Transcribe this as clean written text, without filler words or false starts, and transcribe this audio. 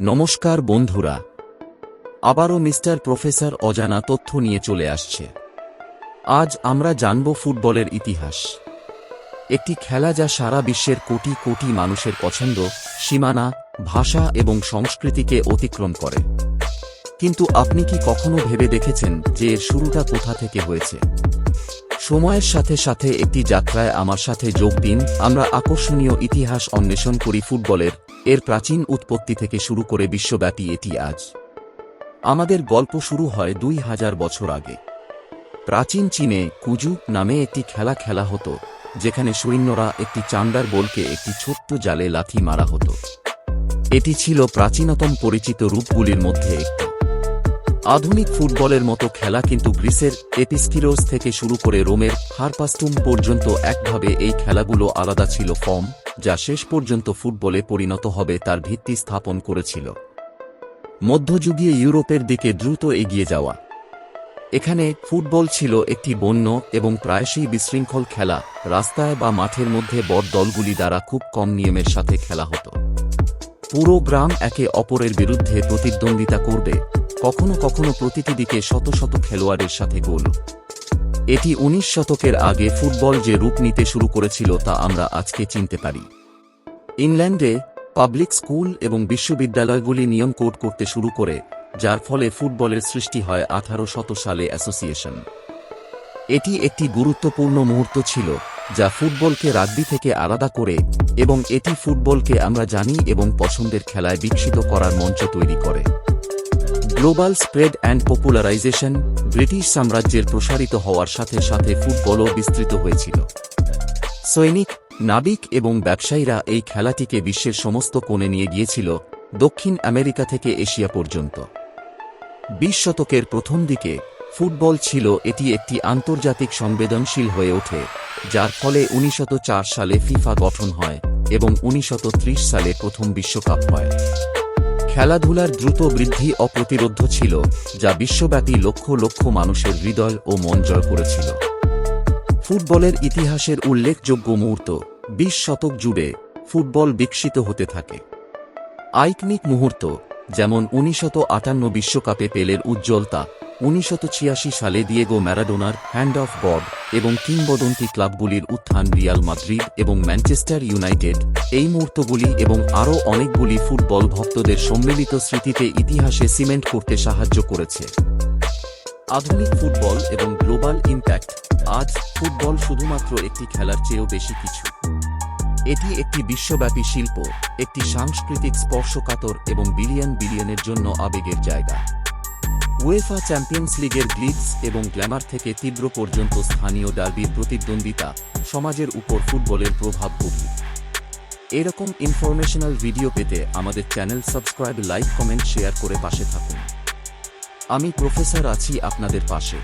নমস্কার বন্ধুরা, আবারও মিস্টার প্রফেসর অজানা তথ্য নিয়ে চলে আসছে। আজ আমরা জানব ফুটবলের ইতিহাস, একটি খেলা যা সারা বিশ্বের কোটি কোটি মানুষের পছন্দ, সীমানা, ভাষা এবং সংস্কৃতিকে অতিক্রম করে। কিন্তু আপনি কি কখনো ভেবে দেখেছেন যে এর শুরুটা কোথা থেকে হয়েছে? সময়ের সাথে সাথে একটি যাত্রায় আমার সাথে যোগ দিন। আমরা আকর্ষণীয় ইতিহাস অন্বেষণ করি ফুটবলের, এর প্রাচীন উৎপত্তি থেকে শুরু করে বিশ্বব্যাপী এটি আজ। আমাদের গল্প শুরু হয় 2000 বছর আগে। প্রাচীন চীনে কুজু নামে একটি খেলা খেলা হতো, যেখানে সৈন্যরা একটি চামড়ার বলকে একটি ছোট্ট জালে লাথি মারা হতো। এটি ছিল প্রাচীনতম পরিচিত রূপগুলির মধ্যে একটি। আধুনিক ফুটবলের মতো খেলা কিন্তু গ্রিসের এপিস্কিরোস থেকে শুরু করে রোমের হারপাস্টুম পর্যন্ত একভাবে এই খেলাগুলো আলাদা ছিল। ফর্ম, যা শেষ পর্যন্ত ফুটবলে পরিণত হবে, তার ভিত্তি স্থাপন করেছিল মধ্যযুগীয় ইউরোপের দিকে দ্রুত এগিয়ে যাওয়া। এখানে ফুটবল ছিল একটি বন্য এবং প্রায়শই বিশৃঙ্খল খেলা। রাস্তায় বা মাঠের মধ্যে বড় দলগুলি দ্বারা খুব কম নিয়মের সাথে খেলা হতো। পুরো গ্রাম একে অপরের বিরুদ্ধে প্রতিদ্বন্দ্বিতা করবে, কখনো কখনো প্রতিটি দিকে শত শত খেলোয়াড়ের সাথে গোল। এটি 19 শতকের আগে ফুটবল যে রূপ নিতে শুরু করেছিল তা আমরা আজকে চিনতে পারি। ইংল্যান্ডে পাবলিক স্কুল এবং বিশ্ববিদ্যালয়গুলি নিয়ম কোড করতে শুরু করে, যার ফলে ফুটবলের সৃষ্টি হয় 1800 সালে অ্যাসোসিয়েশন। এটি একটি গুরুত্বপূর্ণ মুহূর্ত ছিল, যা ফুটবলকে রাগবি থেকে আলাদা করে, এবং এটি ফুটবলকে আমরা জানি এবং পছন্দের খেলায় বিকশিত করার মঞ্চ তৈরি করে। Global spread and popularization. British সাম্রাজ্যের প্রসারিত হওয়ার সাথে সাথে ফুটবলও বিস্তৃত হয়েছিল। সৈনিক, নাবিক এবং ব্যবসায়ীরা এই খেলাটিকে বিশ্বের সমস্ত কোণে নিয়ে গিয়েছিল, দক্ষিণ আমেরিকা থেকে এশিয়া পর্যন্ত। 20 শতকের প্রথম দিকে ফুটবল ছিল এটি একটি আন্তর্জাতিক সংবেদনশীল হয়ে ওঠে, যার ফলে 1904 সালে ফিফা গঠন হয় এবং 1930 সালে প্রথম বিশ্বকাপ হয়। খেলাধুলার দ্রুত বৃদ্ধি অপ্রতিরোধ্য ছিল, যা বিশ্বব্যাপী লক্ষ লক্ষ মানুষের হৃদয় ও মন জয় করেছিল। ফুটবলের ইতিহাসের উল্লেখযোগ্য মুহূর্ত। 20 শতক জুড়ে ফুটবল বিকশিত হতে থাকে। আইকনিক মুহূর্ত, যেমন 1958 বিশ্বকাপে পেলের উজ্জ্বলতা, 1986 সালে দিয়েগো ম্যারাডোনার হ্যান্ড অফ গড এবং কিংবদন্তি ক্লাবগুলির উত্থান রিয়াল মাদ্রিদ এবং ম্যানচেস্টার ইউনাইটেড। এই মুহূর্তগুলি এবং আরও অনেকগুলি ফুটবল ভক্তদের সম্মিলিত স্মৃতিতে ইতিহাসে সিমেন্ট করতে সাহায্য করেছে। আধুনিক ফুটবল এবং গ্লোবাল ইম্প্যাক্ট। আজ ফুটবল শুধুমাত্র একটি খেলার চেয়েও বেশি কিছু। এটি একটি বিশ্বব্যাপী শিল্প, একটি সাংস্কৃতিক স্পর্শকাতর এবং বিলিয়ন বিলিয়নের জন্য আবেগের জায়গা। উয়েফা চ্যাম্পিয়ন্স লিগের গ্লিটস এবং গ্ল্যামার থেকে তীব্র পর্যন্ত স্থানীয় ডার্বির প্রতিদ্বন্দ্বিতা, সমাজের উপর ফুটবলের প্রভাব গভীর। এরকম ইনফরমেশনাল ভিডিও পেতে আমাদের channel subscribe, like, comment, share করে পাশে থাকুন। আমি প্রফেসর আছি আপনাদের পাশে।